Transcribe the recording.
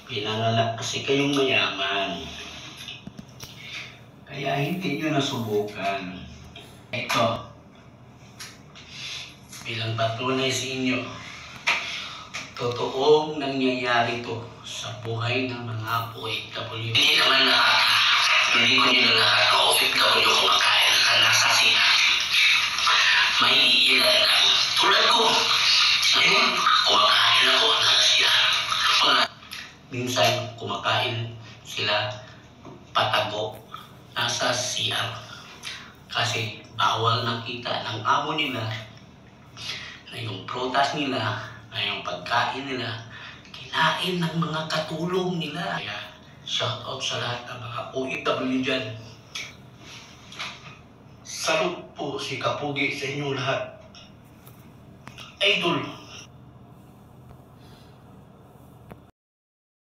Pinanganak kasi kayong mayaman. Kaya hindi nyo nasubukan. Ito, bilang patunay sa inyo, totoong nangyayari to sa buhay ng mga OFW. Hindi naman lahat, hindi ko nyo lahat na OFW kumakain ng alasasina. May ilan lang. Tulad ko, ngayon, kumakain ako ng alasasina. Minsan, kumakain sila patago nasa CR. Kasi bawal nakita ng amo nila na yung prutas nila, na yung pagkain nila, kinain ng mga katulong nila. Kaya, shout out sa lahat ng mga OFW dyan. Salud po si Kapugi sa inyong lahat. Idol.